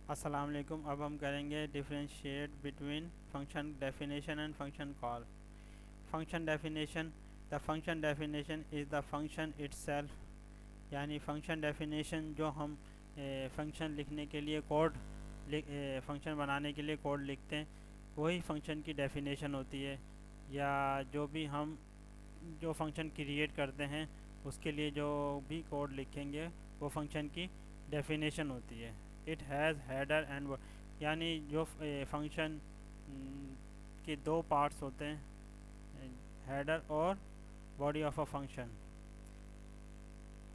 अस्सलाम वालेकुम। अब हम करेंगे differentiate between function definition and function call. Function definition, the function definition is the function itself. यानी फंक्शन डेफिनेशन जो हम फंक्शन लिखने के लिए कोड फंक्शन बनाने के लिए कोड लिखते हैं, वही फंक्शन की डेफिनेशन होती है। या जो भी हम जो फंक्शन क्रिएट करते हैं उसके लिए जो भी कोड लिखेंगे वो फंक्शन की डेफिनेशन होती है। इट हैज़ हेडर एंड, यानी जो फंक्शन के दो पार्ट्स होते हैं, हेडर और बॉडी ऑफ अ फंक्शन।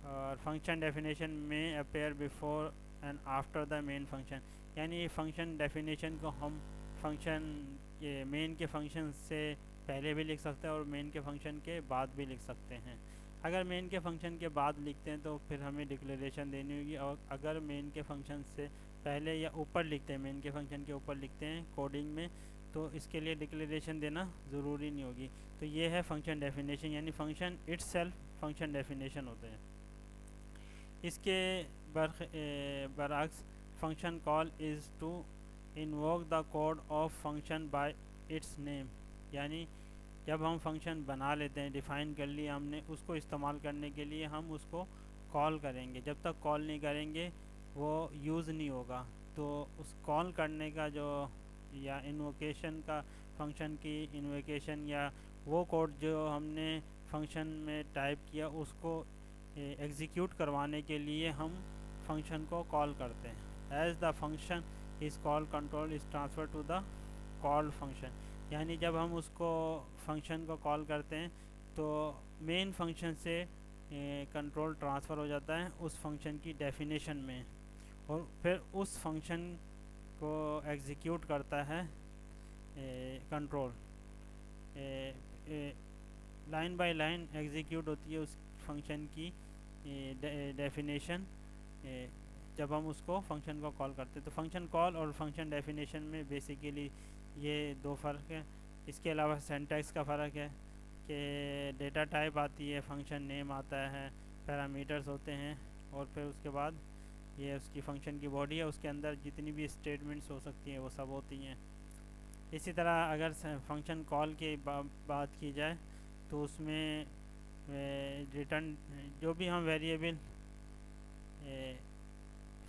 और फंक्शन डेफिनेशन में appear before and after the main function. यानी फंक्शन डेफिनेशन को हम फंक्शन ये मेन के फंक्शन से पहले भी लिख सकते हैं और मेन के फंक्शन के बाद भी लिख सकते हैं। अगर मेन के फंक्शन के बाद लिखते हैं तो फिर हमें डिक्लेरेशन देनी होगी, और अगर मेन के फंक्शन से पहले या ऊपर लिखते हैं, मेन के फंक्शन के ऊपर लिखते हैं कोडिंग में, तो इसके लिए डिक्लेरेशन देना ज़रूरी नहीं होगी। तो ये है फंक्शन डेफिनेशन, यानी फंक्शन इट्सेल्फ फंक्शन डेफिनेशन होते हैं। इसके बरअक्स function call is to invoke the code of function by its name. यानी जब हम फंक्शन बना लेते हैं, डिफ़ाइन कर लिया हमने, उसको इस्तेमाल करने के लिए हम उसको कॉल करेंगे। जब तक कॉल नहीं करेंगे वो यूज़ नहीं होगा। तो उस कॉल करने का जो या इन्वोकेशन का, फंक्शन की इन्वोकेशन या वो कोड जो हमने फंक्शन में टाइप किया उसको एग्जीक्यूट करवाने के लिए हम फंक्शन को कॉल करते हैं। As the function is call control is transfer to the called function. यानी जब हम उसको फंक्शन को कॉल करते हैं तो मेन फंक्शन से कंट्रोल ट्रांसफ़र हो जाता है उस फंक्शन की डेफिनेशन में, और फिर उस फंक्शन को एग्जीक्यूट करता है control. Line by line execute होती है उस फंक्शन की डेफिनेशन जब हम उसको फंक्शन को कॉल करते हैं। तो फंक्शन कॉल और फंक्शन डेफिनेशन में बेसिकली ये दो फ़र्क है। इसके अलावा सिंटैक्स का फ़र्क है कि डेटा टाइप आती है, फंक्शन नेम आता है, पैरामीटर्स होते हैं, और फिर उसके बाद ये उसकी फ़ंक्शन की बॉडी है, उसके अंदर जितनी भी स्टेटमेंट्स हो सकती हैं वो सब होती हैं। इसी तरह अगर फंक्शन कॉल की बात की जाए तो उसमें रिटर्न जो भी हम वेरिएबल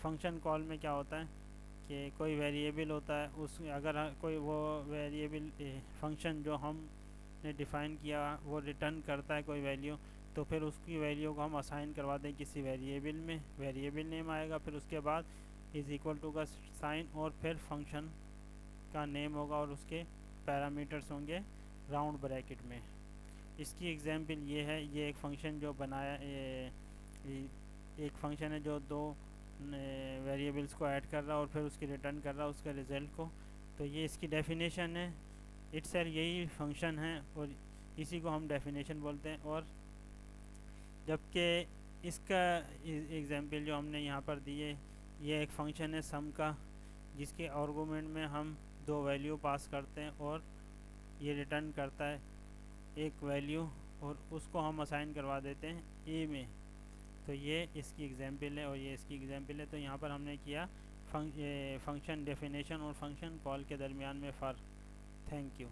फंक्शन कॉल में क्या होता है कि कोई वेरिएबल होता है, उस अगर कोई वो वेरिएबल फंक्शन जो हमने डिफ़ाइन किया वो रिटर्न करता है कोई वैल्यू, तो फिर उसकी वैल्यू को हम असाइन करवा दें किसी वेरिएबल में। वेरिएबल नेम आएगा, फिर उसके बाद इज़ इक्वल टू का साइन, और फिर फंक्शन का नेम होगा और उसके पैरामीटर्स होंगे राउंड ब्रैकेट में। इसकी एग्जांपल ये है, ये एक फ़ंक्शन जो बनाया एक फ़ंक्शन है जो दो वेरिएबल्स को ऐड कर रहा है और फिर उसकी रिटर्न कर रहा है उसके रिज़ल्ट को। तो ये इसकी डेफिनेशन है। इट्सेल्फ यही फंक्शन है और इसी को हम डेफिनेशन बोलते हैं। और जबकि इसका एग्जांपल जो हमने यहाँ पर दिए, ये एक फ़ंक्शन है सम का, जिसके आर्गुमेंट में हम दो वैल्यू पास करते हैं और ये रिटर्न करता है एक वैल्यू, और उसको हम असाइन करवा देते हैं ए में। तो ये इसकी एग्जांपल है और ये इसकी एग्जांपल है। तो यहाँ पर हमने किया फंक्शन डेफिनेशन और फंक्शन कॉल के दरमियान में फ़र्क। Thank you.